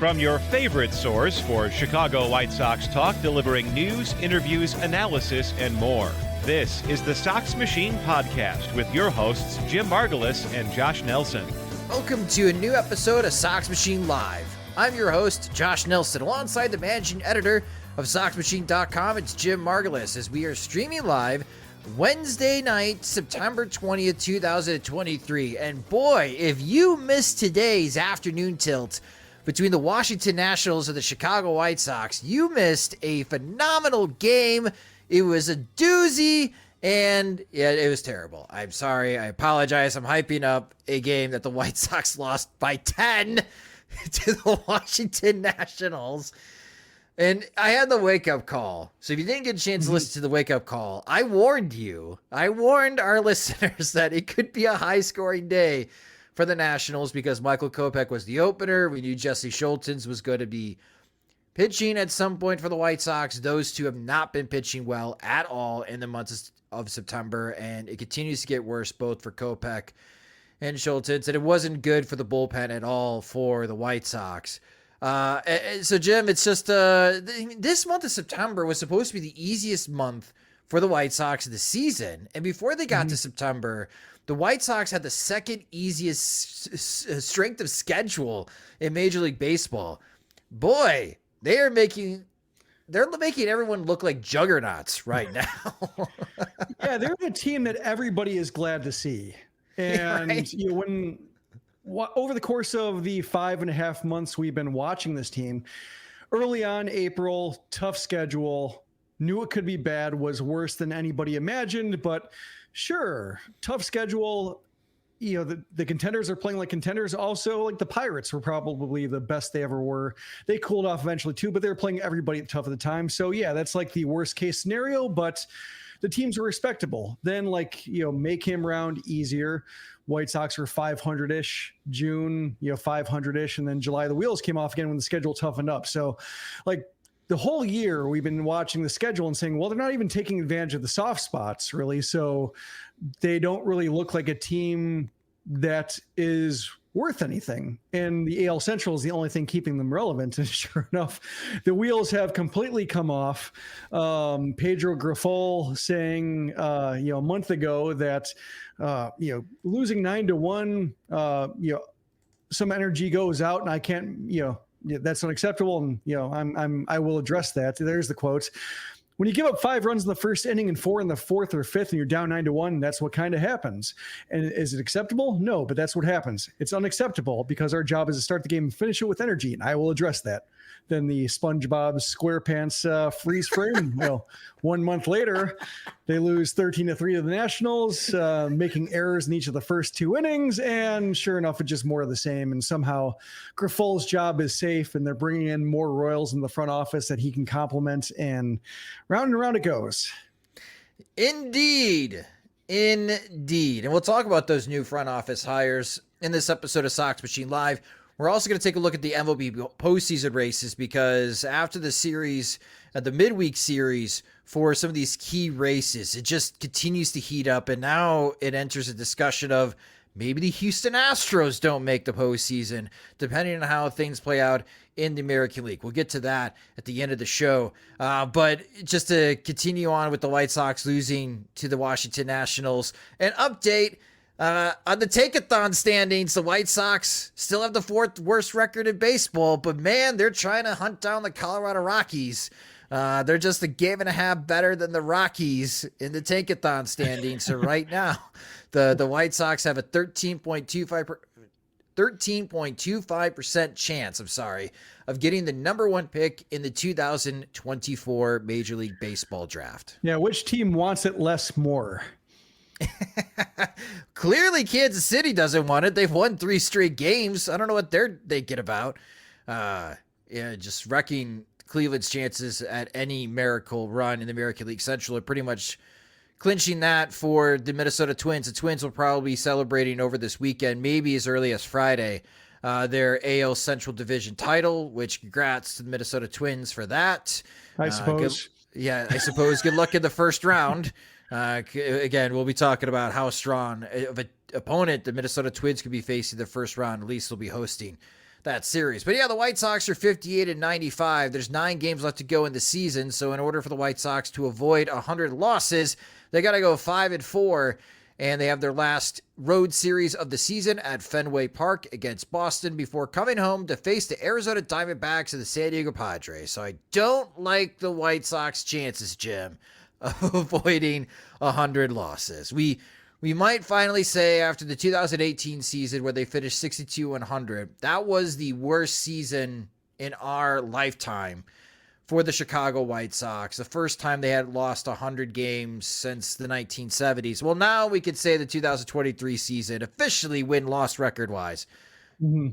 From your favorite source for Chicago White Sox talk, delivering news, interviews, analysis, and more. This is the Sox Machine Podcast with your hosts, Jim Margulis and Josh Nelson. Welcome to a new episode of Sox Machine Live. I'm your host, Josh Nelson, alongside the managing editor of SoxMachine.com. It's Jim Margulis, as we are streaming live Wednesday night, September 20th, 2023. And boy, if you missed today's afternoon tilt between the Washington Nationals and the Chicago White Sox, you missed a phenomenal game. It was a doozy, and yeah, it was terrible. I'm sorry. I apologize. I'm hyping up a game that the White Sox lost by 10 to the Washington Nationals. And I had the wake-up call. So if you didn't get a chance to listen to the wake-up call, I warned you. I warned our listeners that it could be a high-scoring day for the Nationals because Michael Kopech was the opener. We knew Jesse Schultens was going to be pitching at some point for the White Sox. Those two have not been pitching well at all in the months of September, and it continues to get worse both for Kopech and Schultens, and it wasn't good for the bullpen at all for the White Sox. So, Jim, it's just this month of September was supposed to be the easiest month for the White Sox of the season, and before they got to September, the White Sox had the second easiest strength of schedule in Major League Baseball. Boy, they're making everyone look like juggernauts right now. Yeah, they're a team that everybody is glad to see. And right? Over the course of the 5.5 months we've been watching this team, early on, April, tough schedule, knew it could be bad, was worse than anybody imagined, but sure, tough schedule. You know, the contenders are playing like contenders. Also, like the Pirates were probably the best they ever were. They cooled off eventually too, but they're playing everybody tough at the time. So yeah, that's like the worst case scenario, but the teams were respectable. Then make him round easier. White Sox were 500-ish, June, 500-ish. And then July, the wheels came off again when the schedule toughened up. So the whole year we've been watching the schedule and saying, well, they're not even taking advantage of the soft spots really. So they don't really look like a team that is worth anything. And the AL Central is the only thing keeping them relevant. And sure enough, the wheels have completely come off. Pedro Grifol saying, a month ago that, losing 9-1, some energy goes out and I can't, that's unacceptable. And, I will address that. There's the quote. When you give up 5 runs in the first inning and 4 in the fourth or fifth and you're down 9-1, that's what kind of happens. And is it acceptable? No, but that's what happens. It's unacceptable because our job is to start the game and finish it with energy. And I will address that. Then the SpongeBob SquarePants freeze frame. 1 month later, they lose 13-3 to the Nationals, making errors in each of the first 2 innings. And sure enough, it's just more of the same. And somehow Grifol's job is safe, and they're bringing in more Royals in the front office that he can complement. And round it goes. Indeed. And we'll talk about those new front office hires in this episode of Sox Machine Live. We're also going to take a look at the MLB postseason races because after the series, the midweek series for some of these key races, it just continues to heat up. And now it enters a discussion of maybe the Houston Astros don't make the postseason, depending on how things play out in the American League. We'll get to that at the end of the show. But just to continue on with the White Sox losing to the Washington Nationals, an update. On the take-a-thon standings, the White Sox still have the 4th worst record in baseball, but man, they're trying to hunt down the Colorado Rockies. They're just a game and a half better than the Rockies in the take-a-thon standings. So right now, the White Sox have a 13.25% chance, of getting the number 1 pick in the 2024 Major League Baseball draft. Yeah, which team wants it less more? Clearly Kansas City doesn't want it. They've won 3 straight games. I don't know what they're thinking about. Just wrecking Cleveland's chances at any miracle run in the American League Central are pretty much clinching that for the Minnesota Twins. The Twins will probably be celebrating over this weekend, maybe as early as Friday, their AL Central Division title, which congrats to the Minnesota Twins for that. I suppose. I suppose. Good luck in the first round. Again, we'll be talking about how strong of an opponent the Minnesota Twins could be facing the first round. At least they'll be hosting that series. But yeah, the White Sox are 58-95. There's 9 games left to go in the season. So in order for the White Sox to avoid 100 losses, they got to go 5-4. And they have their last road series of the season at Fenway Park against Boston before coming home to face the Arizona Diamondbacks and the San Diego Padres. So I don't like the White Sox chances, Jim, of avoiding 100 losses. We might finally say after the 2018 season where they finished 62-100, that was the worst season in our lifetime for the Chicago White Sox. The first time they had lost 100 games since the 1970s. Well, now we could say the 2023 season, officially win-loss record-wise,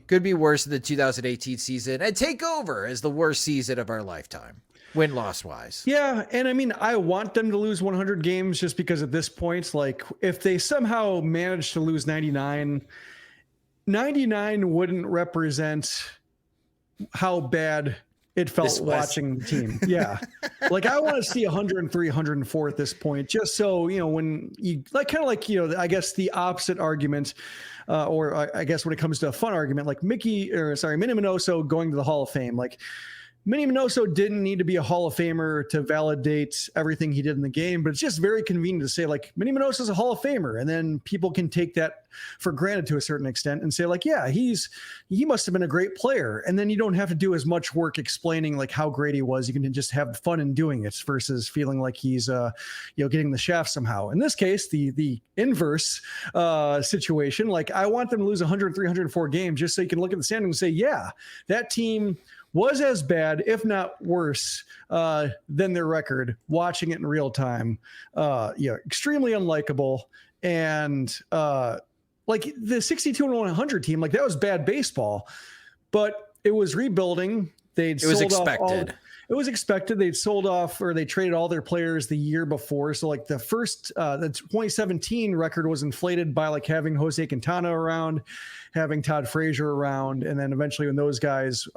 could be worse than the 2018 season and take over as the worst season of our lifetime, win-loss wise. Yeah, and I mean, I want them to lose 100 games just because at this point, like, if they somehow manage to lose 99 wouldn't represent how bad it felt watching the team. Yeah. Like, I want to see 103, 104 at this point, just so, when you like, kind of like, I guess the opposite argument, or I guess when it comes to a fun argument, like Minnie Minoso going to the Hall of Fame, like, Minnie Minoso didn't need to be a Hall of Famer to validate everything he did in the game, but it's just very convenient to say, like, Minnie Minoso is a Hall of Famer. And then people can take that for granted to a certain extent and say, like, yeah, he must have been a great player. And then you don't have to do as much work explaining, like, how great he was. You can just have fun in doing it versus feeling like he's, getting the shaft somehow. In this case, the inverse situation, like, I want them to lose 103, 104 games just so you can look at the standings and say, yeah, that team was as bad, if not worse, than their record, watching it in real time. Extremely unlikable. And like the 62-100 team, like, that was bad baseball, but it was rebuilding. It was expected. They'd sold off, or they traded all their players the year before. So like the 2017 record was inflated by like having Jose Quintana around, having Todd Frazier around. And then eventually when those guys,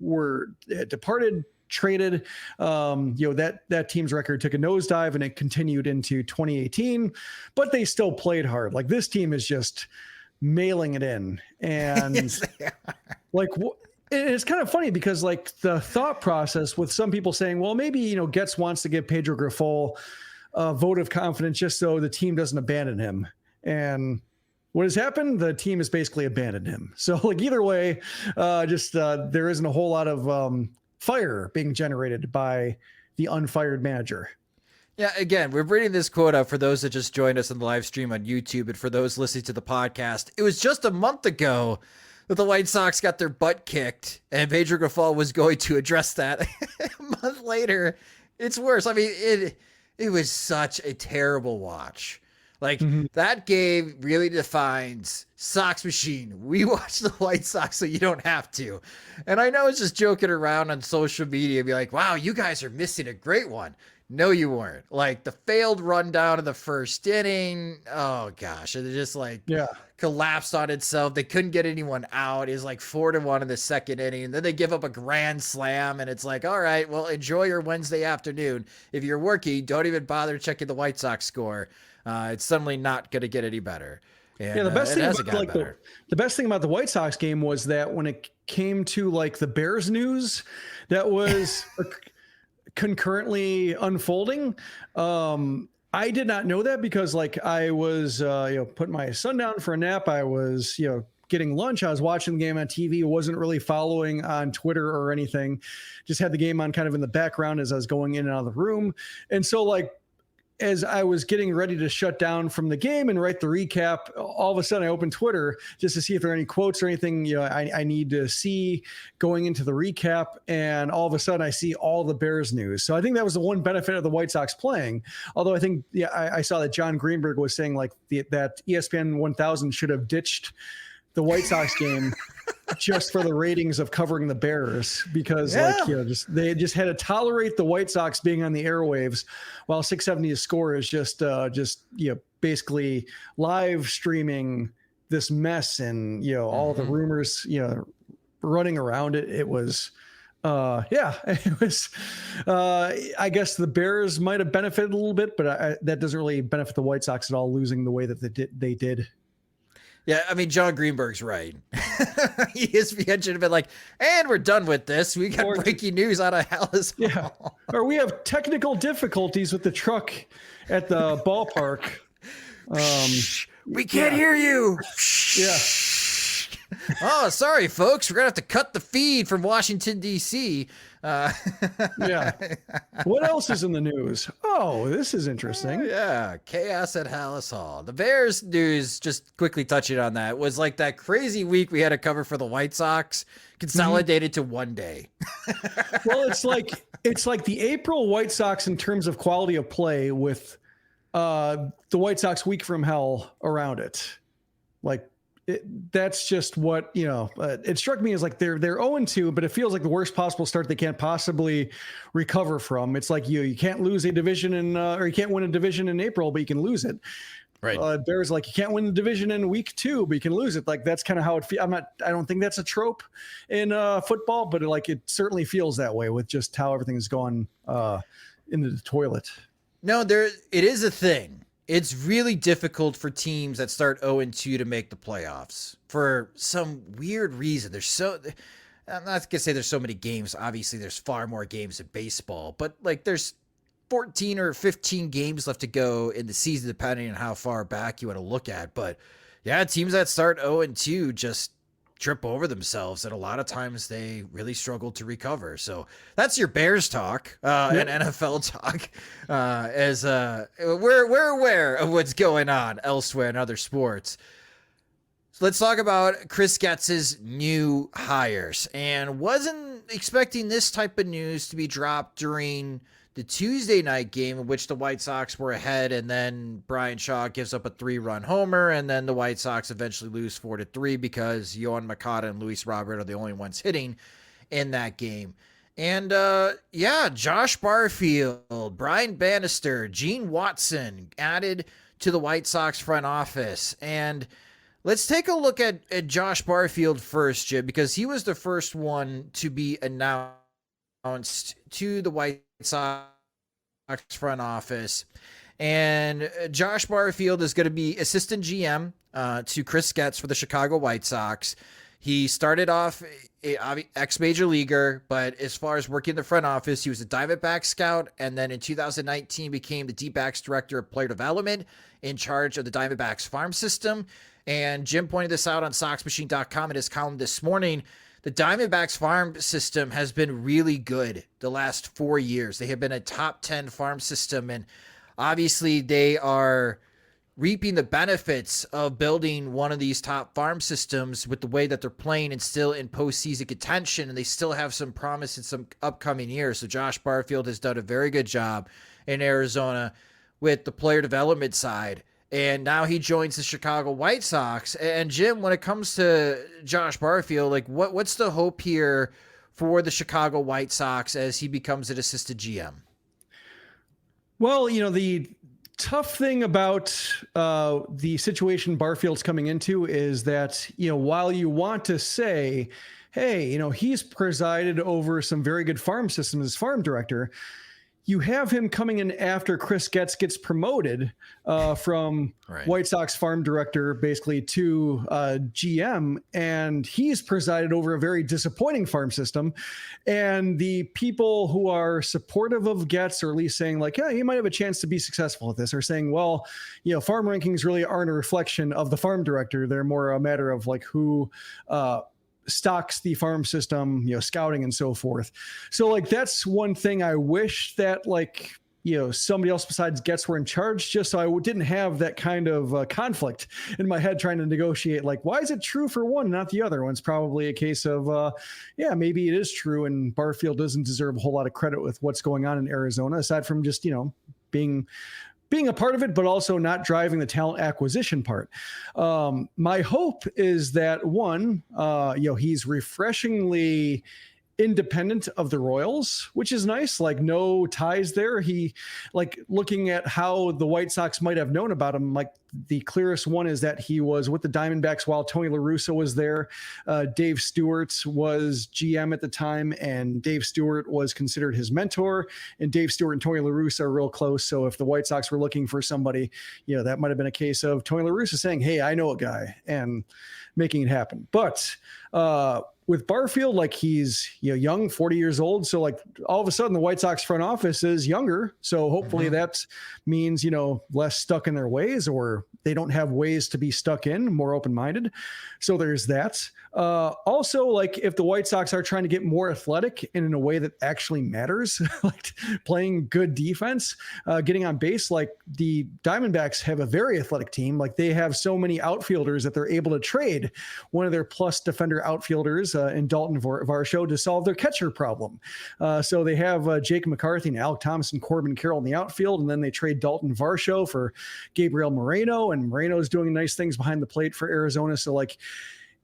were departed, traded, that team's record took a nosedive and it continued into 2018, but they still played hard. Like, this team is just mailing it in. And yes, like, it's kind of funny because, like, the thought process with some people saying, well, maybe, Getz wants to give Pedro Grifol a vote of confidence just so the team doesn't abandon him. And what has happened? The team has basically abandoned him. So, like, either way, there isn't a whole lot of fire being generated by the unfired manager. Yeah, again, we're bringing this quote up for those that just joined us in the live stream on YouTube, and for those listening to the podcast. It was just a month ago that the White Sox got their butt kicked, and Pedro Grifol was going to address that. A month later, it's worse. I mean, it was such a terrible watch. Like, that game really defines Sox Machine. We watch the White Sox so you don't have to. And I know it's just joking around on social media, be like, wow, you guys are missing a great one. No, you weren't. Like, the failed rundown of the first inning. Oh gosh. It just collapsed on itself. They couldn't get anyone out. It was like 4-1 in the second inning. And then they give up a grand slam. And it's like, all right, well, enjoy your Wednesday afternoon. If you're working, don't even bother checking the White Sox score. It's suddenly not going to get any better. And, the best thing about the White Sox game was that when it came to like the Bears news that was concurrently unfolding, I did not know that because like I was putting my son down for a nap. I was getting lunch. I was watching the game on TV. Wasn't really following on Twitter or anything. Just had the game on kind of in the background as I was going in and out of the room. And so like, as I was getting ready to shut down from the game and write the recap, all of a sudden I opened Twitter just to see if there are any quotes or anything I need to see going into the recap. And all of a sudden I see all the Bears news. So I think that was the one benefit of the White Sox playing. Although I think, I saw that John Greenberg was saying like that ESPN 1000 should have ditched the White Sox game just for the ratings of covering the Bears because they just had to tolerate the White Sox being on the airwaves while 670 score is just basically live streaming this mess and all the rumors running around it. It was it was I guess the Bears might have benefited a little bit, but that doesn't really benefit the White Sox at all, losing the way that they did. Yeah, I mean, John Greenberg's right. ESPN should have been like, and we're done with this. We got breaking news out of Hallis Hall. Yeah. Or we have technical difficulties with the truck at the ballpark. We can't hear you. Yeah. Oh, sorry, folks. We're going to have to cut the feed from Washington, D.C. Yeah. What else is in the news? Oh, this is interesting. Yeah. Chaos at Hallis Hall. The Bears news, just quickly touching on that, was like that crazy week we had to cover for the White Sox consolidated to one day. Well, it's like the April White Sox in terms of quality of play with the White Sox week from hell around it. Like, that's just what, it struck me as like they're 0-2, but it feels like the worst possible start they can't possibly recover from. It's like you can't lose a division or you can't win a division in April, but you can lose it. Right. Bears like you can't win the division in week 2, but you can lose it. Like that's kind of how it feels. I don't think that's a trope in football, but it certainly feels that way with just how everything is going into the toilet. No, it is a thing. It's really difficult for teams that start 0-2 to make the playoffs for some weird reason. I'm not going to say there's so many games. Obviously, there's far more games in baseball, but like there's 14 or 15 games left to go in the season, depending on how far back you want to look at. But yeah, teams that start 0-2 just trip over themselves, and a lot of times they really struggle to recover. So that's your Bears talk and NFL talk. As we're aware of what's going on elsewhere in other sports. So let's talk about Chris Getz's new hires, and wasn't expecting this type of news to be dropped during the Tuesday night game in which the White Sox were ahead, and then Brian Shaw gives up a 3-run homer, and then the White Sox eventually lose 4-3 because Yohan Moncada and Luis Robert are the only ones hitting in that game. And Josh Barfield, Brian Bannister, Gene Watson added to the White Sox front office. And let's take a look at Josh Barfield first, Jim, because he was the first one to be announced to the White Sox front office. And Josh Barfield is going to be assistant GM to Chris Getz for the Chicago White Sox. He started off ex-major leaguer, but as far as working in the front office, he was a Diamondback scout, and then in 2019 became the D-backs director of player development in charge of the Diamondbacks farm system. And Jim pointed this out on SoxMachine.com in his column this morning. The Diamondbacks farm system has been really good the last 4 years. They have been a top 10 farm system, and obviously they are reaping the benefits of building one of these top farm systems with the way that they're playing and still in postseason contention, and they still have some promise in some upcoming years. So Josh Barfield has done a very good job in Arizona with the player development side. And now he joins the Chicago White Sox. And Jim, when it comes to Josh Barfield, like what's the hope here for the Chicago White Sox as he becomes an assistant GM? Well, the tough thing about the situation Barfield's coming into is that, while you want to say, hey, he's presided over some very good farm systems as farm director, you have him coming in after Chris Getz gets promoted from White Sox farm director basically to GM, and he's presided over a very disappointing farm system. And the people who are supportive of Getz, or at least saying like, yeah, he might have a chance to be successful at this, are saying, well, farm rankings really aren't a reflection of the farm director. They're more a matter of like who stocks the farm system, scouting and so forth. So like, that's one thing I wish that like, somebody else besides Getz were in charge, just so I didn't have that kind of conflict in my head trying to negotiate. Like, why is it true for one, not the other? One's probably a case of, maybe it is true. And Barfield doesn't deserve a whole lot of credit with what's going on in Arizona, aside from just, being a part of it, but also not driving the talent acquisition part. My hope is that one, he's refreshingly independent of the Royals, which is nice. Like no ties there. He like looking at how the White Sox might have known about him. Like the clearest one is that he was with the Diamondbacks while Tony La Russa was there. Dave Stewart was GM at the time, and Dave Stewart was considered his mentor. And Dave Stewart and Tony La Russa are real close. So if the White Sox were looking for somebody, that might have been a case of Tony La Russa saying, "Hey, I know a guy," and making it happen. But with Barfield, like he's young, 40 years old. So like all of a sudden the White Sox front office is younger. So hopefully that means, less stuck in their ways, or they don't have ways to be stuck in, more open-minded. So there's that. Also, like if the White Sox are trying to get more athletic and in a way that actually matters, like playing good defense, getting on base, like the Diamondbacks have a very athletic team. Like they have so many outfielders that they're able to trade one of their plus defender outfielders in Dalton Varsho to solve their catcher problem. So they have Jake McCarthy and Alec Thomas and Corbin Carroll in the outfield, and then they trade Dalton Varsho for Gabriel Moreno, and Moreno's doing nice things behind the plate for Arizona. So like,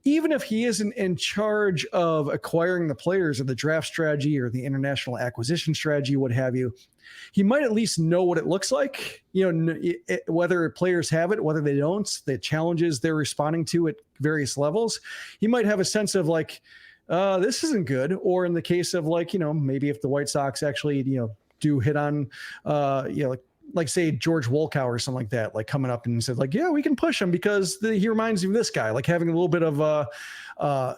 even if he isn't in charge of acquiring the players or the draft strategy or the international acquisition strategy, what have you, he might at least know what it looks like, whether players have it, whether they don't, the challenges they're responding to at various levels. He might have a sense of like, this isn't good. Or in the case of like, maybe if the White Sox actually, do hit on, like say George Wolkow or something like that, like coming up and said like, yeah, we can push him because he reminds me of this guy, like having a little bit of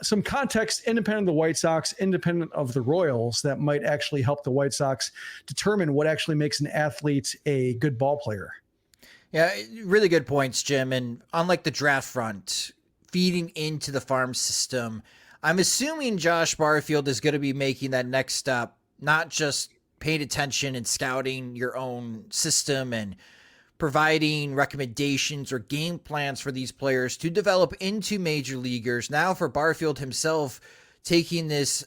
some context independent of the White Sox, independent of the Royals, that might actually help the White Sox determine what actually makes an athlete a good ball player. Yeah, really good points, Jim. And unlike the draft front, feeding into the farm system, I'm assuming Josh Barfield is going to be making that next step, not just paying attention and scouting your own system and providing recommendations or game plans for these players to develop into major leaguers. Now for Barfield himself, taking this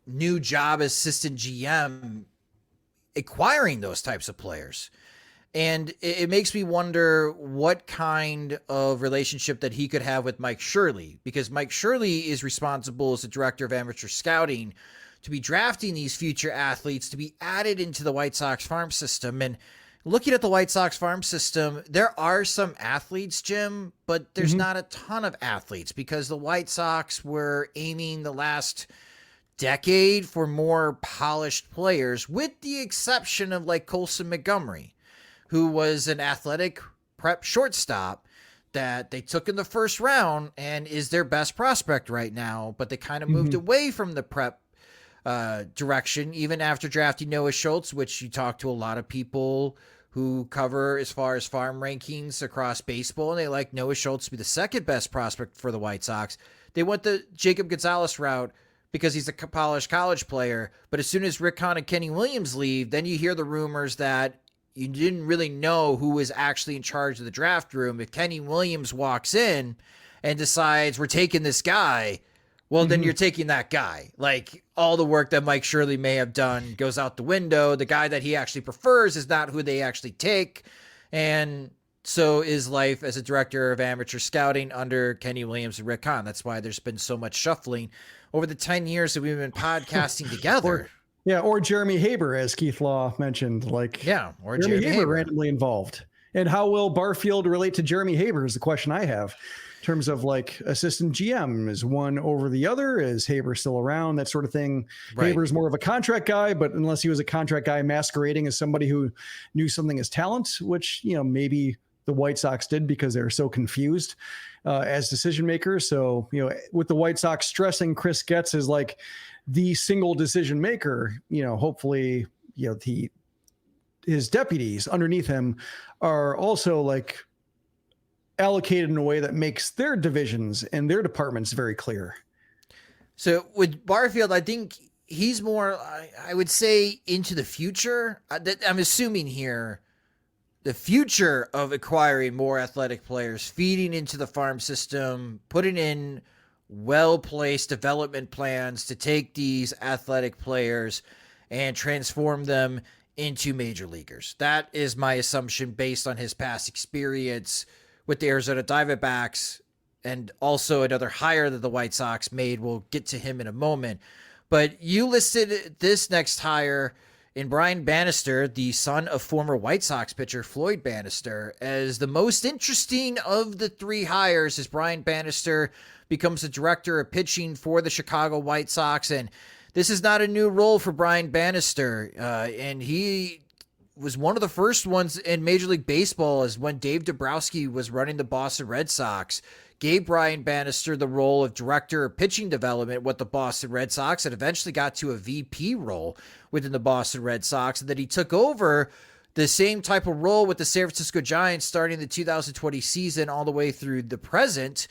new job as assistant GM, acquiring those types of players. And it makes me wonder what kind of relationship that he could have with Mike Shirley, because Mike Shirley is responsible as the director of amateur scouting to be drafting these future athletes to be added into the White Sox farm system. And looking at the White Sox farm system, there are some athletes, Jim, but there's not a ton of athletes because the White Sox were aiming the last decade for more polished players, with the exception of like Colson Montgomery, who was an athletic prep shortstop that they took in the first round and is their best prospect right now. But they kind of moved away from the prep direction, even after drafting Noah Schultz, which you talk to a lot of people who cover as far as farm rankings across baseball, and they like Noah Schultz to be the second best prospect for the White Sox. They went the Jacob Gonzalez route because he's a polished college player. But as soon as Rick Hahn and Kenny Williams leave, then you hear the rumors that you didn't really know who was actually in charge of the draft room. If Kenny Williams walks in and decides we're taking this guy, well, then you're taking that guy. Like all the work that Mike Shirley may have done goes out the window. The guy that he actually prefers is not who they actually take. And so is life as a director of amateur scouting under Kenny Williams and Rick Hahn. That's why there's been so much shuffling over the 10 years that we've been podcasting together. Or Jeremy Haber, as Keith Law mentioned. Or Jeremy Haber randomly involved. And how will Barfield relate to Jeremy Haber is the question I have. In terms of like assistant GM, is one over the other? Is Haber still around? That sort of thing. Right. Haber's more of a contract guy, but unless he was a contract guy masquerading as somebody who knew something as talent, which, maybe the White Sox did because they were so confused as decision makers. So, with the White Sox stressing Chris Getz as like the single decision maker, hopefully, his deputies underneath him are also like allocated in a way that makes their divisions and their departments very clear. So with Barfield, I think he's more, I would say, into the future. I'm assuming here the future of acquiring more athletic players, feeding into the farm system, putting in well-placed development plans to take these athletic players and transform them into major leaguers. That is my assumption based on his past experience with the Arizona Diamondbacks, and also another hire that the White Sox made. We'll get to him in a moment. But you listed this next hire in Brian Bannister, the son of former White Sox pitcher Floyd Bannister, as the most interesting of the three hires, as Brian Bannister becomes the director of pitching for the Chicago White Sox. And this is not a new role for Brian Bannister. And he was one of the first ones in Major League Baseball, as when Dave Dombrowski was running the Boston Red Sox, gave Brian Bannister the role of director of pitching development with the Boston Red Sox, and eventually got to a VP role within the Boston Red Sox. And then he took over the same type of role with the San Francisco Giants starting the 2020 season all the way through the present,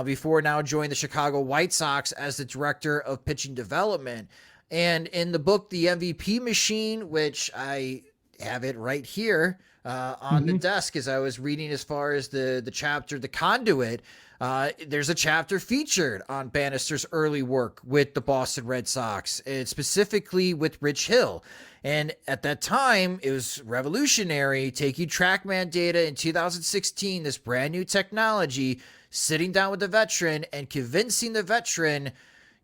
before now joining the Chicago White Sox as the director of pitching development. And in the book, The MVP Machine, which I have it right here on the desk as I was reading as far as the chapter, The Conduit, there's a chapter featured on Bannister's early work with the Boston Red Sox, and specifically with Rich Hill. And at that time, it was revolutionary, taking TrackMan data in 2016, this brand new technology, sitting down with the veteran and convincing the veteran,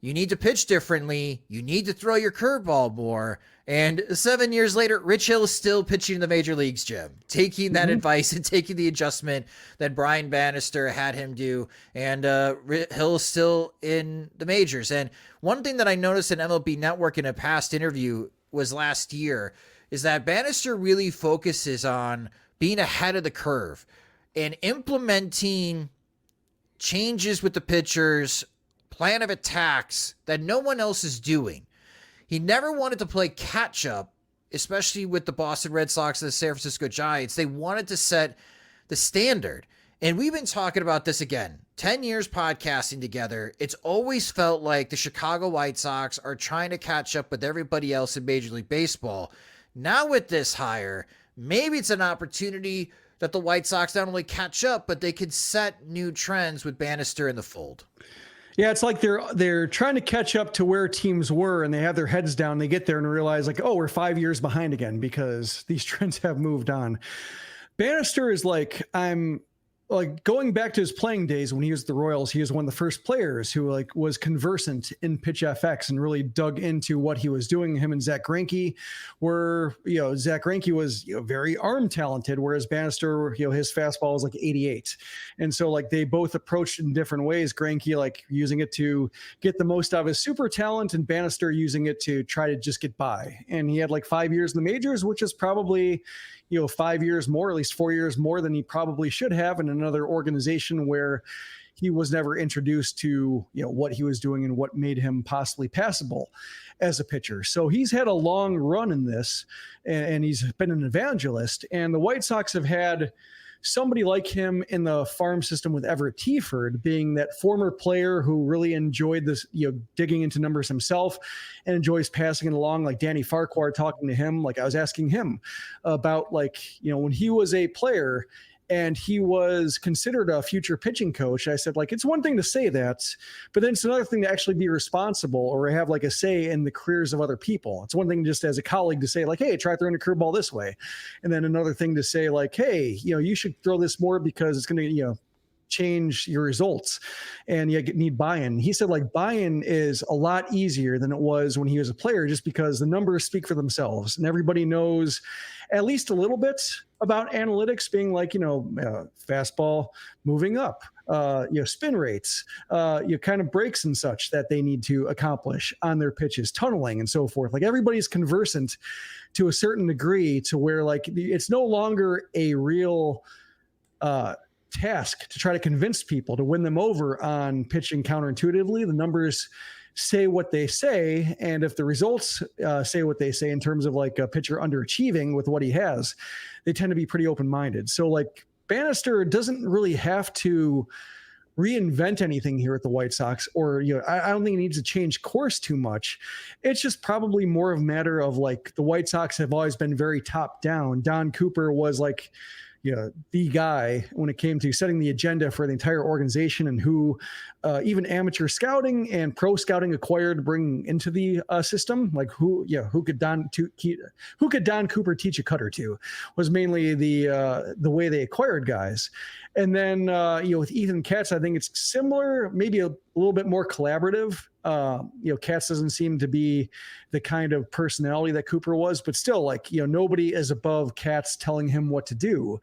you need to pitch differently, you need to throw your curveball more. And 7 years later, Rich Hill is still pitching in the major leagues, Jim, taking that advice and taking the adjustment that Brian Bannister had him do. And Hill is still in the majors. And one thing that I noticed in MLB Network in a past interview was last year is that Bannister really focuses on being ahead of the curve and implementing changes with the pitchers, plan of attacks that no one else is doing. He never wanted to play catch up, especially with the Boston Red Sox and the San Francisco Giants. They wanted to set the standard. And we've been talking about this again, 10 years podcasting together. It's always felt like the Chicago White Sox are trying to catch up with everybody else in Major League Baseball. Now with this hire, maybe it's an opportunity that the White Sox not only catch up, but they could set new trends with Bannister in the fold. Yeah, it's like they're trying to catch up to where teams were, and they have their heads down. They get there and realize, like, oh, we're 5 years behind again because these trends have moved on. Bannister is like, I'm like going back to his playing days when he was at the Royals. He was one of the first players who like was conversant in Pitch FX and really dug into what he was doing. Him and Zach Greinke were, Zach Greinke was very arm talented, whereas Bannister, his fastball was like 88. And so like they both approached it in different ways. Greinke like using it to get the most out of his super talent, and Bannister using it to try to just get by. And he had like 5 years in the majors, which is probably 5 years more, at least 4 years more than he probably should have in another organization where he was never introduced to, what he was doing and what made him possibly passable as a pitcher. So he's had a long run in this, and he's been an evangelist. And the White Sox have had somebody like him in the farm system with Everett Teaford, being that former player who really enjoyed this, digging into numbers himself and enjoys passing it along, like Danny Farquhar talking to him. Like I was asking him about when he was a player and he was considered a future pitching coach. I said, it's one thing to say that, but then it's another thing to actually be responsible or have a say in the careers of other people. It's one thing just as a colleague to say hey, try throwing a curveball this way. And then another thing to say hey, you should throw this more because it's going to, change your results, and you need buy-in. He said buy-in is a lot easier than it was when he was a player, just because the numbers speak for themselves and everybody knows at least a little bit about analytics, being fastball moving up, spin rates, kind of breaks and such that they need to accomplish on their pitches, tunneling and so forth. Everybody's conversant to a certain degree to where it's no longer a real task to try to convince people to win them over on pitching counterintuitively. The numbers say what they say, and if the results say what they say in terms of a pitcher underachieving with what he has, they tend to be pretty open-minded. So Bannister doesn't really have to reinvent anything here at the White Sox, or I don't think he needs to change course too much. It's just probably more of a matter of the White Sox have always been very top down. Don Cooper was the guy when it came to setting the agenda for the entire organization, and who even amateur scouting and pro scouting acquired to bring into the system. Who could Don Cooper teach a cutter to, was mainly the way they acquired guys. And then with Ethan Katz, I think it's similar, maybe a little bit more collaborative Katz doesn't seem to be the kind of personality that Cooper was, but still, like, nobody is above Katz telling him what to do.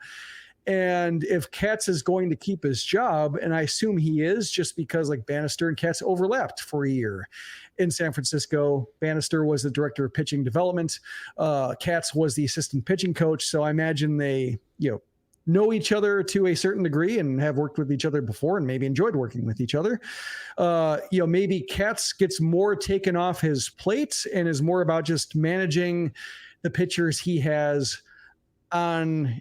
And if Katz is going to keep his job, and I assume he is, just because like Bannister and Katz overlapped for a year in San Francisco. Bannister was the director of pitching development. Katz was the assistant pitching coach. So I imagine they, know each other to a certain degree and have worked with each other before and maybe enjoyed working with each other. Maybe Katz gets more taken off his plate and is more about just managing the pitchers he has on,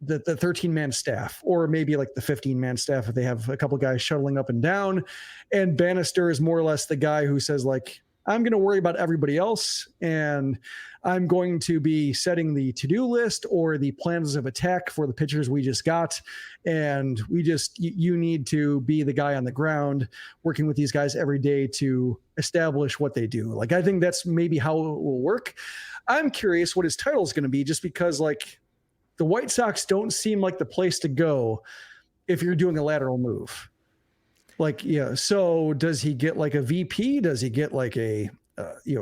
the 13-man staff, or maybe like the 15-man staff if they have a couple guys shuttling up and down. And Bannister is more or less the guy who says, like, I'm going to worry about everybody else, and I'm going to be setting the to-do list or the plans of attack for the pitchers we just got. And you need to be the guy on the ground working with these guys every day to establish what they do. Like, I think that's maybe how it will work. I'm curious what his title is going to be, just because, like, the White Sox don't seem like the place to go if you're doing a lateral move. Like, so does he get like a VP? Does he get like a,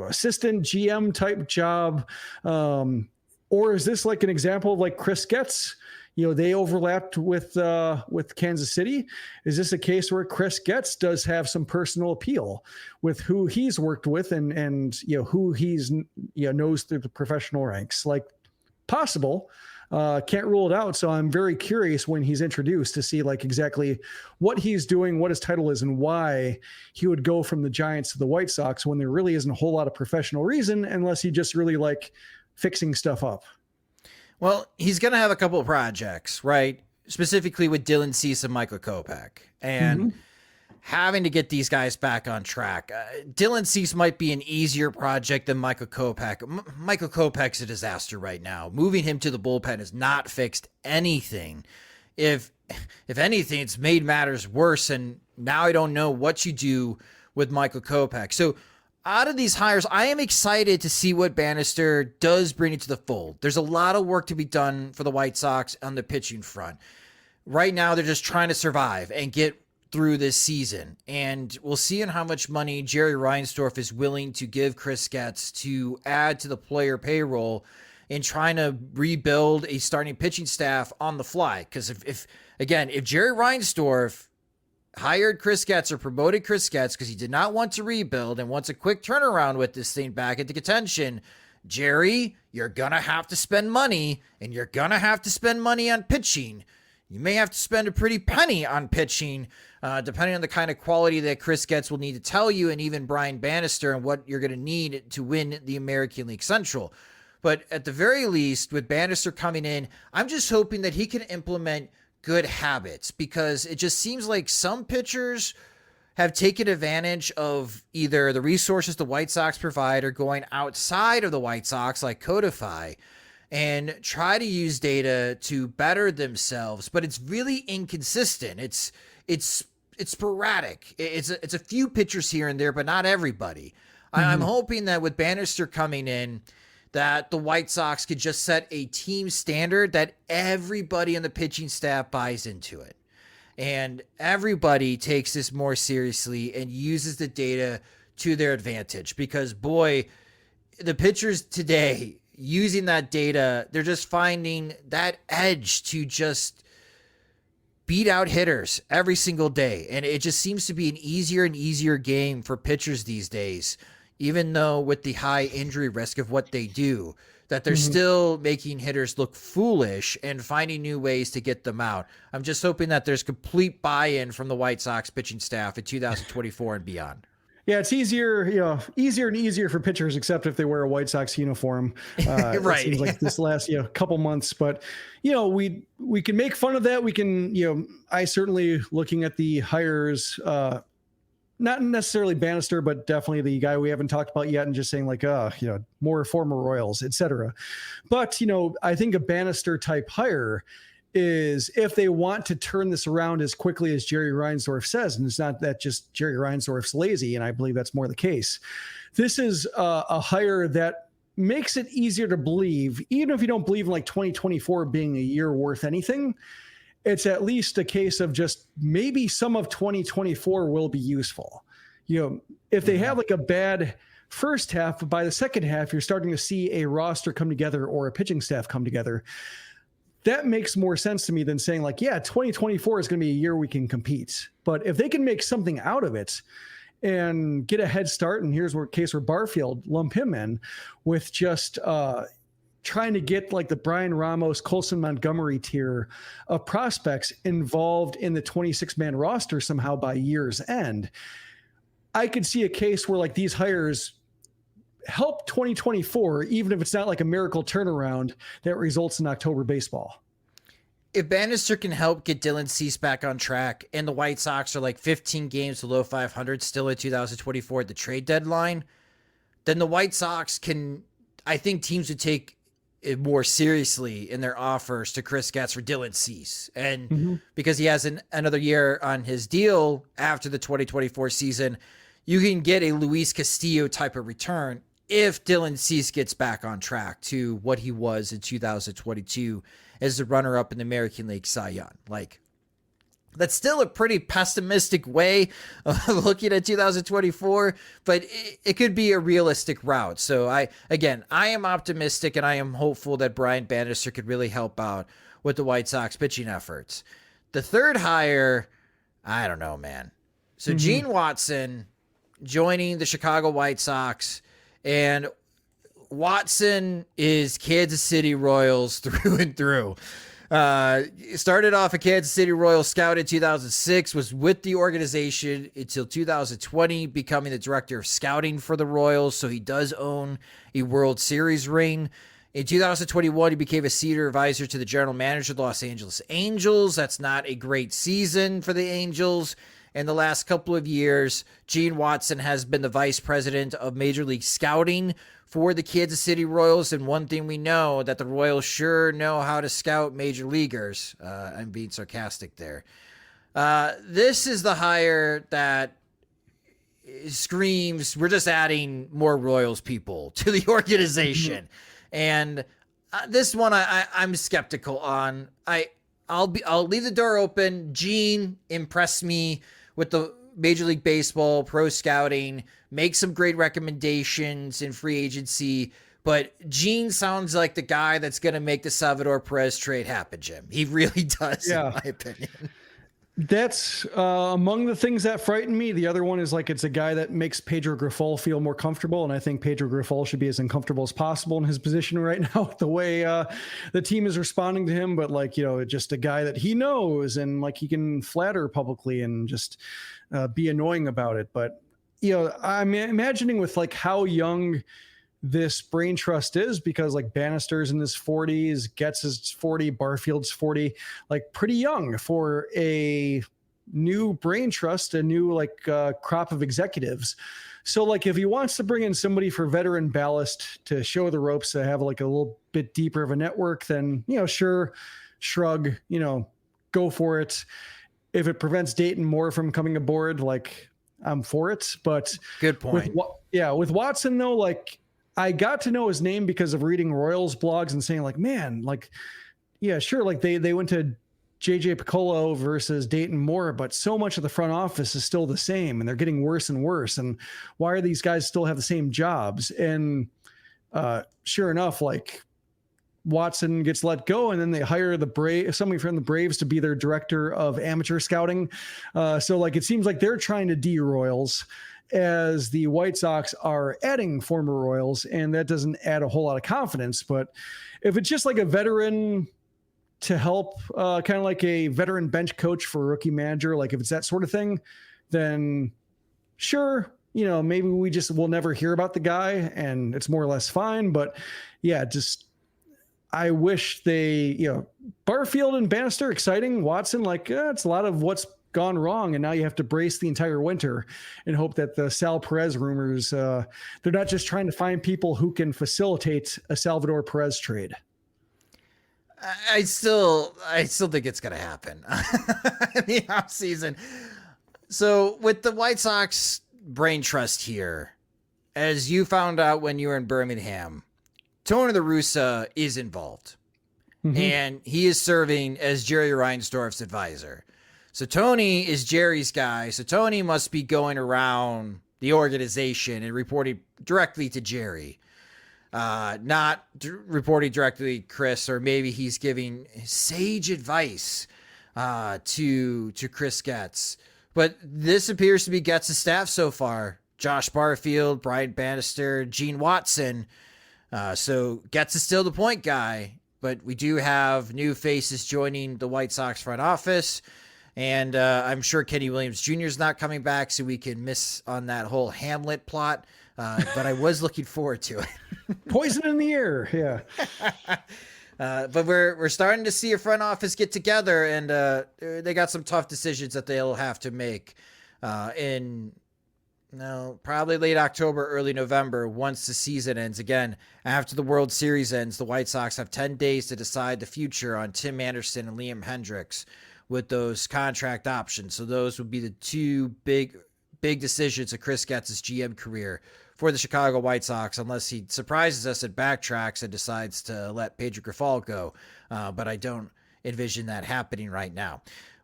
assistant GM type job? Or is this like an example of like Chris Getz? They overlapped with Kansas City. Is this a case where Chris Getz does have some personal appeal with who he's worked with and who he's, knows through the professional ranks? Like, possible. Can't rule it out. So I'm very curious when he's introduced to see like exactly what he's doing, what his title is, and why he would go from the Giants to the White Sox when there really isn't a whole lot of professional reason, unless he just really like fixing stuff up. Well, he's going to have a couple of projects, right? Specifically with Dylan Cease and Michael Kopech, and having to get these guys back on track. Dylan Cease might be an easier project than Michael Kopech. Michael Kopech's a disaster right now. Moving him to the bullpen has not fixed anything. If anything, it's made matters worse, and now I don't know what you do with Michael Kopech. So out of these hires, I am excited to see what Bannister does bring into the fold. There's a lot of work to be done for the White Sox on the pitching front. Right now, they're just trying to survive and get through this season, and we'll see in how much money Jerry Reinsdorf is willing to give Chris Getz to add to the player payroll in trying to rebuild a starting pitching staff on the fly. Because if Jerry Reinsdorf hired Chris Getz or promoted Chris Getz because he did not want to rebuild and wants a quick turnaround with this thing back into contention, Jerry, you're gonna have to spend money, and you're gonna have to spend money on pitching. You may have to spend a pretty penny on pitching, depending on the kind of quality that Chris Getz will need to tell you, and even Brian Bannister, and what you're going to need to win the American League Central. But at the very least, with Bannister coming in, I'm just hoping that he can implement good habits, because it just seems like some pitchers have taken advantage of either the resources the White Sox provide or going outside of the White Sox, like Codify, and try to use data to better themselves, but it's really inconsistent. It's sporadic. It's a few pitchers here and there, but not everybody. I'm hoping that with Bannister coming in, that the White Sox could just set a team standard that everybody in the pitching staff buys into it, and everybody takes this more seriously and uses the data to their advantage. Because boy, the pitchers today, using that data, they're just finding that edge to just beat out hitters every single day. And it just seems to be an easier and easier game for pitchers these days, even though with the high injury risk of what they do, that they're still making hitters look foolish and finding new ways to get them out. I'm just hoping that there's complete buy-in from the White Sox pitching staff in 2024 and beyond. Yeah, it's easier and easier for pitchers, except if they wear a White Sox uniform. Right. It seems like this last couple months, but we can make fun of that. We can I certainly, looking at the hires, not necessarily Bannister, but definitely the guy we haven't talked about yet, and just saying like more former Royals, etc. But I think a Bannister type hire is if they want to turn this around as quickly as Jerry Reinsdorf says, and it's not that just Jerry Reinsdorf's lazy, and I believe that's more the case. This is a hire that makes it easier to believe, even if you don't believe in like 2024 being a year worth anything. It's at least a case of just maybe some of 2024 will be useful. if they have like a bad first half, by the second half, you're starting to see a roster come together or a pitching staff come together. That makes more sense to me than saying like, 2024 is going to be a year we can compete. But if they can make something out of it and get a head start, and here's where case where Barfield, lump him in with just trying to get like the Brian Ramos, Colson Montgomery tier of prospects involved in the 26-man roster somehow by year's end, I could see a case where like these hires help 2024, even if it's not like a miracle turnaround that results in October baseball. If Bannister can help get Dylan Cease back on track, and the White Sox are like 15 games below 500 still in 2024 at the trade deadline, then the White Sox can, I think teams would take it more seriously in their offers to Chris Getz for Dylan Cease. And because he has another year on his deal after the 2024 season, you can get a Luis Castillo type of return if Dylan Cease gets back on track to what he was in 2022 as the runner-up in the American League Cy Young. Like, that's still a pretty pessimistic way of looking at 2024, but it could be a realistic route. So I am optimistic, and I am hopeful that Brian Bannister could really help out with the White Sox pitching efforts. The third hire, I don't know, man. So Gene Watson joining the Chicago White Sox, and Watson is Kansas City Royals through and through. Started off a Kansas City Royals scout in 2006, was with the organization until 2020, becoming the director of scouting for the Royals. So he does own a World Series ring. In 2021, he became a senior advisor to the general manager of the Los Angeles Angels. That's not a great season for the Angels. In the last couple of years, Gene Watson has been the vice president of Major League Scouting for the Kansas City Royals. And one thing we know, that the Royals sure know how to scout major leaguers. I'm being sarcastic there. This is the hire that screams, we're just adding more Royals people to the organization. And this one I'm skeptical on. I'll leave the door open. Gene impressed me with the Major League Baseball, pro scouting, make some great recommendations in free agency. But Gene sounds like the guy that's going to make the Salvador Perez trade happen, Jim. He really does, in my opinion. That's among the things that frighten me. The other one is like it's a guy that makes Pedro Grifol feel more comfortable, and I think Pedro Grifol should be as uncomfortable as possible in his position right now, the way the team is responding to him. But like, just a guy that he knows, and like he can flatter publicly and just be annoying about it. But I'm imagining with like how young this brain trust is, because like Bannister's in his 40s, Getz is 40, Barfield's 40, like pretty young for a new brain trust, a new like crop of executives. So like if he wants to bring in somebody for veteran ballast to show the ropes, to have like a little bit deeper of a network, then sure, shrug, go for it. If it prevents Dayton Moore from coming aboard, like I'm for it. But good point. With Watson though, like I got to know his name because of reading Royals blogs and saying like, man, like, yeah, sure. Like they went to JJ Piccolo versus Dayton Moore, but so much of the front office is still the same and they're getting worse and worse. And why are these guys still have the same jobs? And sure enough, like Watson gets let go, and then they hire somebody from the Braves to be their director of amateur scouting. So like, it seems like they're trying to de-Royals as the White Sox are adding former Royals, and that doesn't add a whole lot of confidence. But if it's just like a veteran to help, kind of like a veteran bench coach for a rookie manager, like if it's that sort of thing, then sure, maybe we'll never hear about the guy and it's more or less fine. But yeah, I wish Barfield and Bannister, exciting. Watson, like, it's a lot of what's gone wrong, and now you have to brace the entire winter and hope that the Sal Perez rumors, they're not just trying to find people who can facilitate a Salvador Perez trade. I still think it's going to happen in the offseason. So with the White Sox brain trust here, as you found out when you were in Birmingham, Tony La Russa is involved, and he is serving as Jerry Reinsdorf's advisor. So Tony is Jerry's guy. So Tony must be going around the organization and reporting directly to Jerry. Not reporting directly to Chris, or maybe he's giving sage advice to Chris Getz. But this appears to be Getz' staff so far. Josh Barfield, Brian Bannister, Gene Watson. So Getz is still the point guy, but we do have new faces joining the White Sox front office. And I'm sure Kenny Williams Jr. is not coming back, so we can miss on that whole Hamlet plot. But I was looking forward to it. Poison in the air, yeah. But we're starting to see a front office get together, and they got some tough decisions that they'll have to make in probably late October, early November, once the season ends. Again, after the World Series ends, the White Sox have 10 days to decide the future on Tim Anderson and Liam Hendriks with those contract options. So those would be the two big decisions of Chris Getz' GM career for the Chicago White Sox, unless he surprises us and backtracks and decides to let Pedro Grifol go. But I don't envision that happening right now.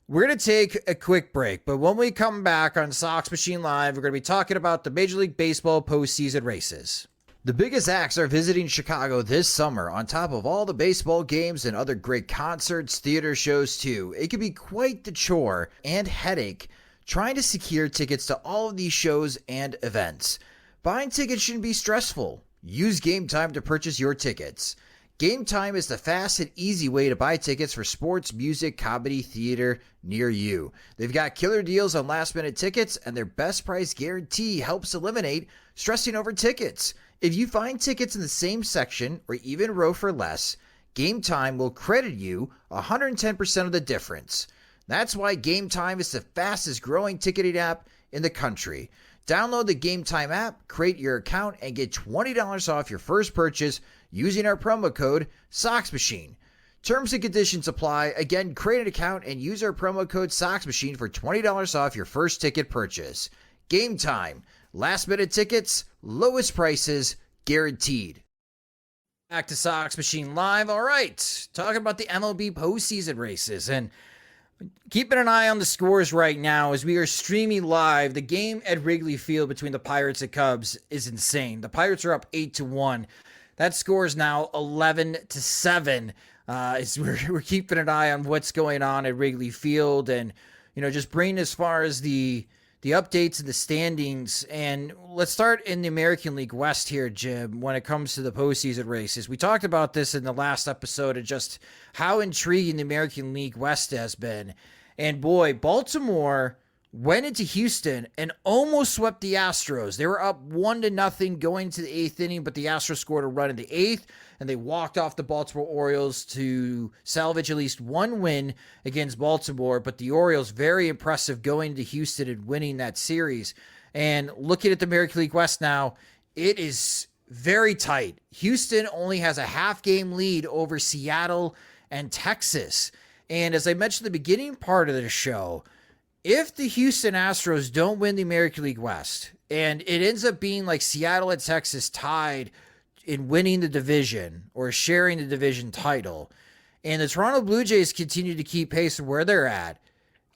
We're going to take a quick break, but when we come back on Sox Machine Live, we're going to be talking about the Major League Baseball postseason races. The biggest acts are visiting Chicago this summer, on top of all the baseball games and other great concerts, theater shows too. It can be quite the chore and headache trying to secure tickets to all of these shows and events. Buying tickets shouldn't be stressful. Use Game Time to purchase your tickets. Game Time is the fast and easy way to buy tickets for sports, music, comedy, theater near you. They've got killer deals on last-minute tickets, and their best price guarantee helps eliminate stressing over tickets. If you find tickets in the same section or even row for less, Game Time will credit you 110% of the difference. That's why Game Time is the fastest growing ticketing app in the country. Download the Game Time app, create your account, and get $20 off your first purchase using our promo code SOXMACHINE. Terms and conditions apply. Again, create an account and use our promo code SOXMACHINE for $20 off your first ticket purchase. Game Time. Last minute tickets, lowest prices, guaranteed. Back to Sox Machine Live. All right, talking about the MLB postseason races, and keeping an eye on the scores right now as we are streaming live. The game at Wrigley Field between the Pirates and Cubs is insane. The Pirates are up 8-1. That score is now 11-7. As we're keeping an eye on what's going on at Wrigley Field, and just bring as far as the updates and the standings. And let's start in the American League West here, Jim, when it comes to the postseason races. We talked about this in the last episode of just how intriguing the American League West has been. And boy, Baltimore went into Houston and almost swept the Astros. They were up 1-0 going to the 8th inning, but the Astros scored a run in the 8th, and they walked off the Baltimore Orioles to salvage at least one win against Baltimore. But the Orioles, very impressive going to Houston and winning that series. And looking at the American League West now, it is very tight. Houston only has a half-game lead over Seattle and Texas. And as I mentioned at the beginning part of the show, if the Houston Astros don't win the American League West, and it ends up being like Seattle and Texas tied in winning the division or sharing the division title, and the Toronto Blue Jays continue to keep pace of where they're at,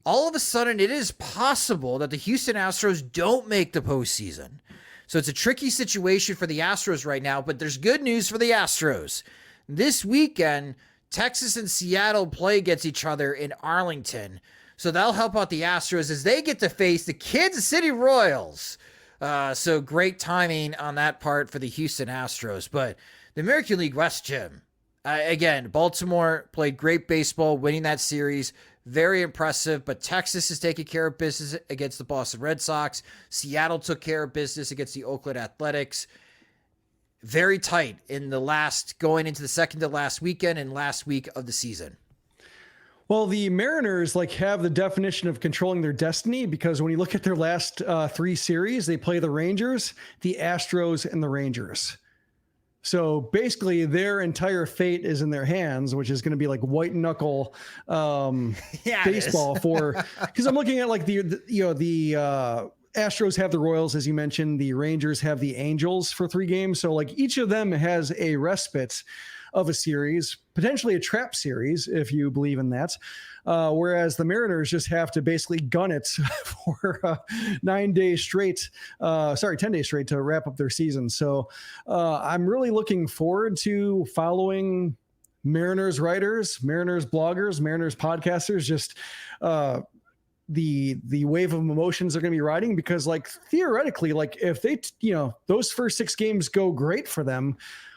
all of a sudden it is possible that the Houston Astros don't make the postseason. So it's a tricky situation for the Astros right now, but there's good news for the Astros. This weekend, Texas and Seattle play against each other in Arlington. So that'll help out the Astros as they get to face the Kansas City Royals. So great timing on that part for the Houston Astros. But the American League West, Jim, again, Baltimore played great baseball, winning that series. Very impressive. But Texas is taking care of business against the Boston Red Sox. Seattle took care of business against the Oakland Athletics. Very tight in going into the second to last weekend and last week of the season. Well, the Mariners have the definition of controlling their destiny, because when you look at their last 3 series, they play the Rangers, the Astros, and the Rangers. So basically their entire fate is in their hands, which is going to be like white knuckle baseball for, because I'm looking at the Astros have the Royals, as you mentioned. The Rangers have the Angels for 3 games. So like each of them has a respite of a series, potentially a trap series, if you believe in that. Whereas the Mariners just have to basically gun it for 10 days straight to wrap up their season. So I'm really looking forward to following Mariners writers, Mariners bloggers, Mariners podcasters, just the wave of emotions they're going to be riding, because like theoretically, like if they, those first 6 games go great for them,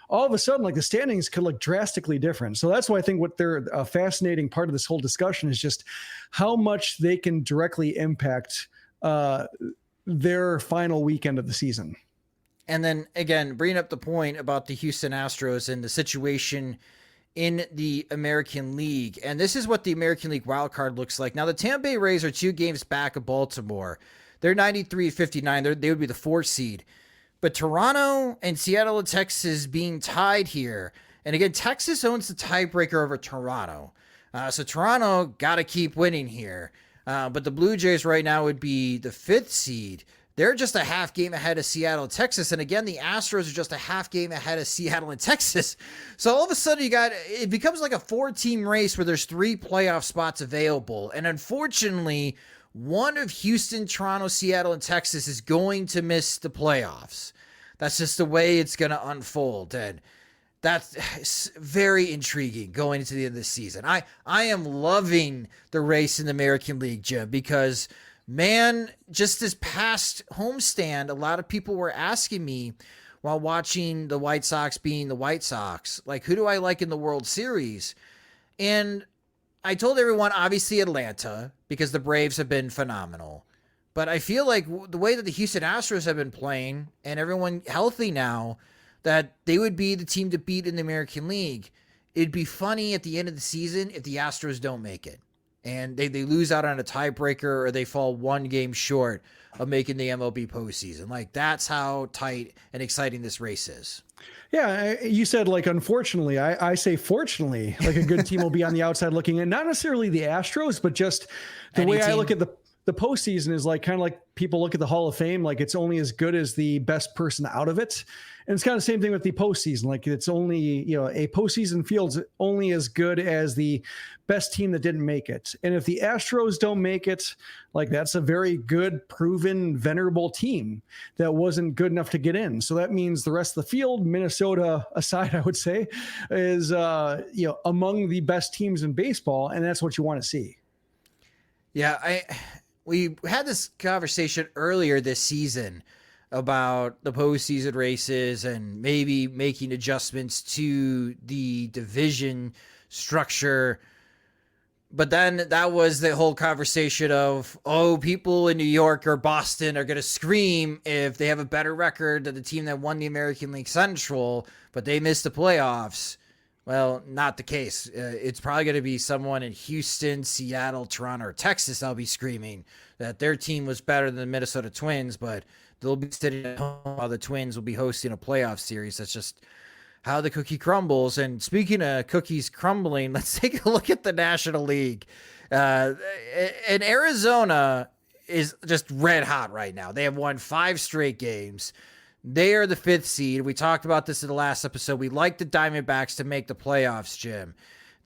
all of a sudden, like the standings could look drastically different. So that's why I think what they're a fascinating part of this whole discussion is just how much they can directly impact their final weekend of the season. And then again, bringing up the point about the Houston Astros and the situation in the American League. And this is what the American League wildcard looks like. Now, the Tampa Bay Rays are 2 games back of Baltimore. They're 93-59. They would be the 4th seed. But Toronto and Seattle and Texas being tied here. And again, Texas owns the tiebreaker over Toronto. So Toronto got to keep winning here. But the Blue Jays right now would be the 5th seed. They're just a half game ahead of Seattle and Texas. And again, the Astros are just a half game ahead of Seattle and Texas. So all of a sudden it becomes like a 4-team race where there's 3 playoff spots available. And unfortunately, one of Houston, Toronto, Seattle, and Texas is going to miss the playoffs. That's just the way it's going to unfold. And that's very intriguing going into the end of the season. I am loving the race in the American League, Jim, because, man, just this past homestand, a lot of people were asking me while watching the White Sox being the White Sox, like, who do I like in the World Series? And I told everyone, obviously, Atlanta, because the Braves have been phenomenal. But I feel like the way that the Houston Astros have been playing and everyone healthy now, that they would be the team to beat in the American League. It'd be funny at the end of the season if the Astros don't make it and they lose out on a tiebreaker or they fall 1 game short of making the MLB postseason. Like, that's how tight and exciting this race is. Yeah, you said, like, unfortunately. I say fortunately, like, a good team will be on the outside looking in. Not necessarily the Astros, but just the way I look at the postseason is like kind of like people look at the Hall of Fame, like it's only as good as the best person out of it. And it's kind of the same thing with the postseason. Like it's only, a postseason field's only as good as the best team that didn't make it. And if the Astros don't make it, like that's a very good, proven, venerable team that wasn't good enough to get in. So that means the rest of the field, Minnesota aside, I would say, is, among the best teams in baseball. And that's what you want to see. Yeah, we had this conversation earlier this season about the postseason races and maybe making adjustments to the division structure. But then that was the whole conversation of, people in New York or Boston are going to scream if they have a better record than the team that won the American League Central, but they missed the playoffs. Well, not the case. It's probably going to be someone in Houston, Seattle, Toronto, or Texas that'll be screaming that their team was better than the Minnesota Twins, but they'll be sitting at home while the Twins will be hosting a playoff series. That's just how the cookie crumbles. And speaking of cookies crumbling, let's take a look at the National League. And Arizona is just red hot right now. They have won 5 straight games. They are the 5th seed. We talked about this in the last episode. We like the Diamondbacks to make the playoffs, Jim.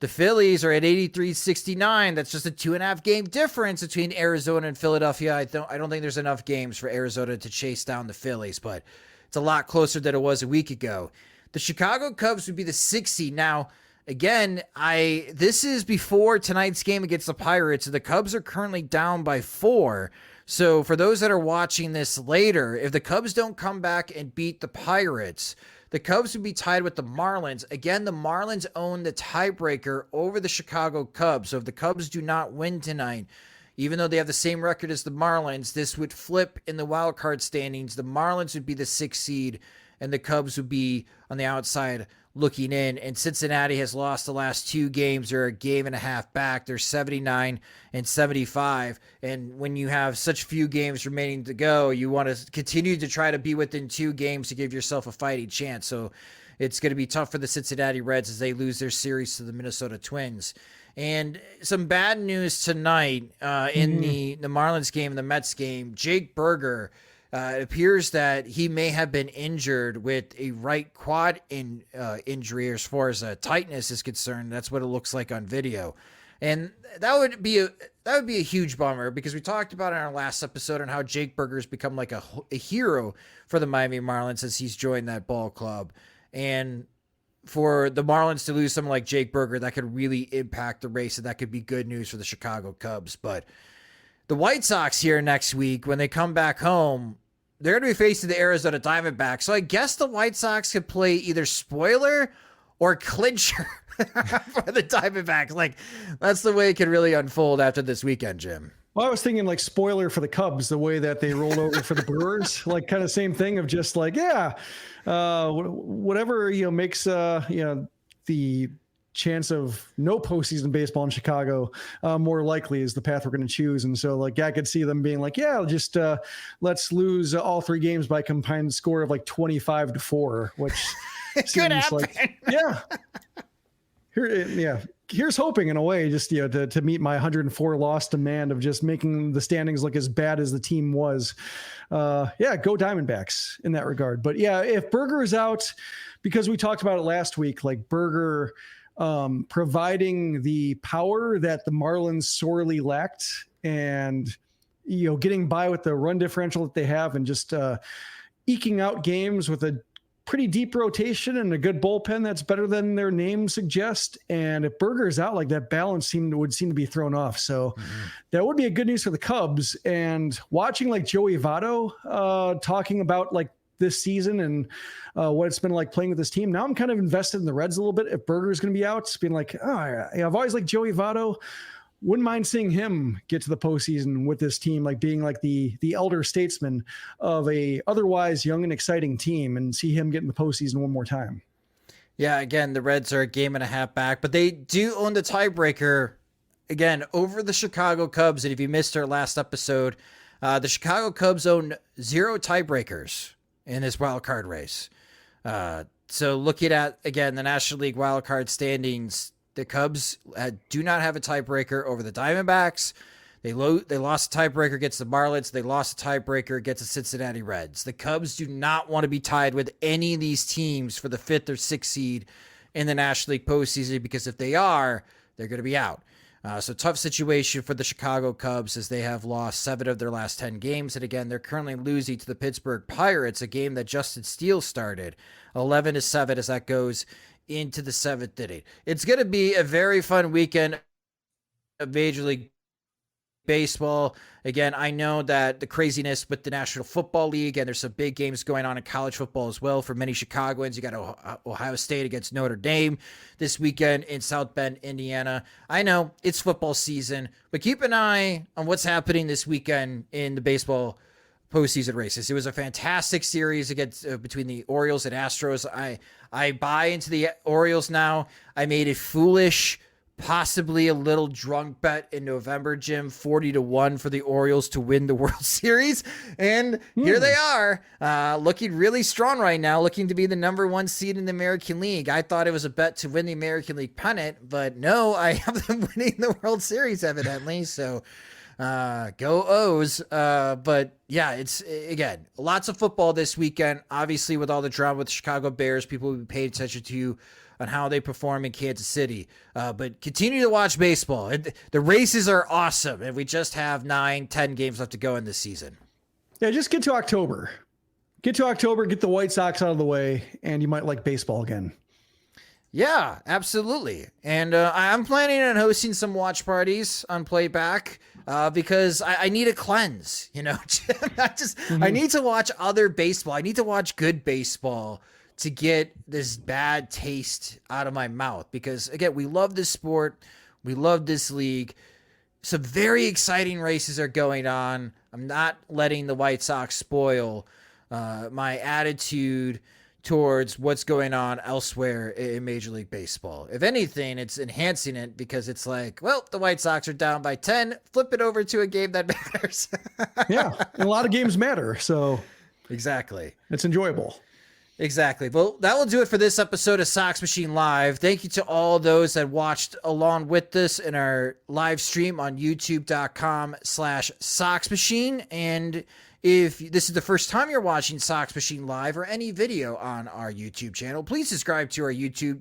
The Phillies are at 83-69. That's just a 2.5 game difference between Arizona and Philadelphia. I don't think there's enough games for Arizona to chase down the Phillies, but it's a lot closer than it was a week ago. The Chicago Cubs would be the 6th seed. Now, again, this is before tonight's game against the Pirates. The Cubs are currently down by 4. So for those that are watching this later, if the Cubs don't come back and beat the Pirates, the Cubs would be tied with the Marlins. Again, the Marlins own the tiebreaker over the Chicago Cubs. So if the Cubs do not win tonight, even though they have the same record as the Marlins, this would flip in the wild card standings. The Marlins would be the 6th seed, and the Cubs would be on the outside looking in. And Cincinnati has lost the last 2 games. They're a 1.5 games back. They're 79-75. And when you have such few games remaining to go, you want to continue to try to be within 2 games to give yourself a fighting chance. So it's going to be tough for the Cincinnati Reds as they lose their series to the Minnesota Twins. And some bad news tonight in the Marlins game and the Mets game. Jake Burger, it appears that he may have been injured with a right quad injury as far as tightness is concerned. That's what it looks like on video. And that would be a huge bummer, because we talked about in our last episode on how Jake Burger's become like a hero for the Miami Marlins as he's joined that ball club. And for the Marlins to lose someone like Jake Burger, that could really impact the race, and that could be good news for the Chicago Cubs. But the White Sox here next week, when they come back home, they're going to be facing the Arizona Diamondbacks. So I guess the White Sox could play either spoiler or clincher for the Diamondbacks. Like, that's the way it could really unfold after this weekend, Jim. Well, I was thinking like spoiler for the Cubs, the way that they rolled over for the Brewers, like kind of same thing of just like, whatever, makes, the chance of no postseason baseball in Chicago more likely is the path we're going to choose. And so like, I could see them being like, just let's lose all 3 games by combined score of like 25-4, which seems like, here's hoping in a way, just, to meet my 104 loss demand of just making the standings look as bad as the team was. Go Diamondbacks in that regard. But if Burger is out, because we talked about it last week, like Burger providing the power that the Marlins sorely lacked, and, getting by with the run differential that they have, and just eking out games with a pretty deep rotation and a good bullpen that's better than their name suggests. And if Burger's out, like that balance would seem to be thrown off. So that would be a good news for the Cubs. And watching like Joey Votto talking about like this season and what it's been like playing with this team. Now I'm kind of invested in the Reds a little bit. If Burger's going to be out, it's been like, I've always liked Joey Votto. Wouldn't mind seeing him get to the postseason with this team, like being like the elder statesman of a otherwise young and exciting team, and see him get in the postseason one more time. Yeah, again, the Reds are a game and a half back, but they do own the tiebreaker again over the Chicago Cubs. And if you missed our last episode, the Chicago Cubs own 0 tiebreakers in this wild card race. So looking at, again, the National League wild card standings, the Cubs do not have a tiebreaker over the Diamondbacks. They lost a tiebreaker against the Marlins. They lost a tiebreaker against the Cincinnati Reds. The Cubs do not want to be tied with any of these teams for the 5th or 6th seed in the National League postseason, because if they are, they're going to be out. So tough situation for the Chicago Cubs as they have lost 7 of their last 10 games. And again, they're currently losing to the Pittsburgh Pirates, a game that Justin Steele started, 11-7 as that goes into the 7th inning. It's going to be a very fun weekend of Major League Baseball. Again, I know that the craziness with the National Football League, and there's some big games going on in college football as well for many Chicagoans. You got Ohio State against Notre Dame this weekend in South Bend, Indiana. I know it's football season, but keep an eye on what's happening this weekend in the baseball postseason races. It was a fantastic series against between the Orioles and Astros. I buy into the Orioles now. I made a foolish, possibly a little drunk bet in November, Jim, 40-1 for the Orioles to win the World Series. And here they are, looking really strong right now, looking to be the number 1 seed in the American League. I thought it was a bet to win the American League pennant, but no, I have them winning the World Series evidently. So go O's. But yeah, it's, again, lots of football this weekend. Obviously, with all the drama with the Chicago Bears, people will be paying attention to on how they perform in Kansas City. But continue to watch baseball. The races are awesome, and we just have 9-10 games left to go in this season. Yeah, just get to October. Get the White Sox out of the way, and you might like baseball again. Yeah, absolutely. And I'm planning on hosting some watch parties on Playback because I need a cleanse, I need to watch other baseball. I need to watch good baseball to get this bad taste out of my mouth, because again, we love this sport. We love this league. Some very exciting races are going on. I'm not letting the White Sox spoil my attitude towards what's going on elsewhere in Major League Baseball. If anything, it's enhancing it, because it's like, well, the White Sox are down by 10, flip it over to a game that matters. Yeah, and a lot of games matter, so exactly. It's enjoyable. Exactly. Well, that will do it for this episode of Sox Machine Live. Thank you to all those that watched along with us in our live stream on youtube.com/Sox Machine. And if this is the first time you're watching Sox Machine Live or any video on our YouTube channel, please subscribe to our YouTube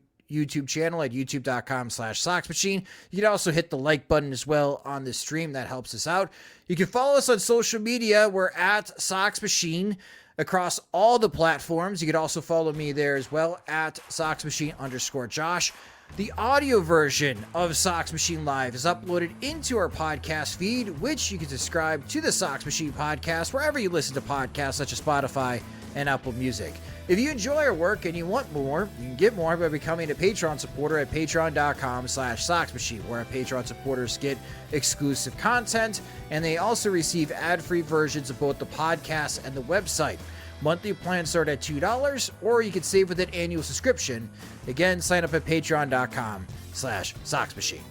channel at youtube.com/Sox Machine. You can also hit the like button as well on the stream. That helps us out. You can follow us on social media. We're at Sox Machine across all the platforms. You could also follow me there as well at SoxMachine_Josh. The audio version of Sox Machine Live is uploaded into our podcast feed, which you can subscribe to the Sox Machine podcast wherever you listen to podcasts such as Spotify and Apple Music. If you enjoy our work and you want more, you can get more by becoming a Patreon supporter at patreon.com/Sox Machine, where our Patreon supporters get exclusive content, and they also receive ad-free versions of both the podcast and the website. Monthly plans start at $2, or you can save with an annual subscription. Again, sign up at patreon.com/Sox Machine.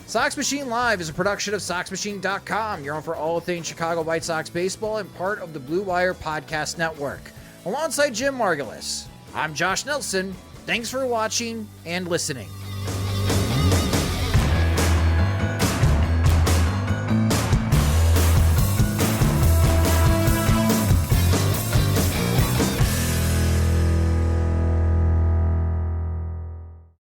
Sox Machine Live is a production of SoxMachine.com. You're on for all things Chicago White Sox baseball and part of the Blue Wire Podcast Network. Alongside Jim Margulis, I'm Josh Nelson. Thanks for watching and listening.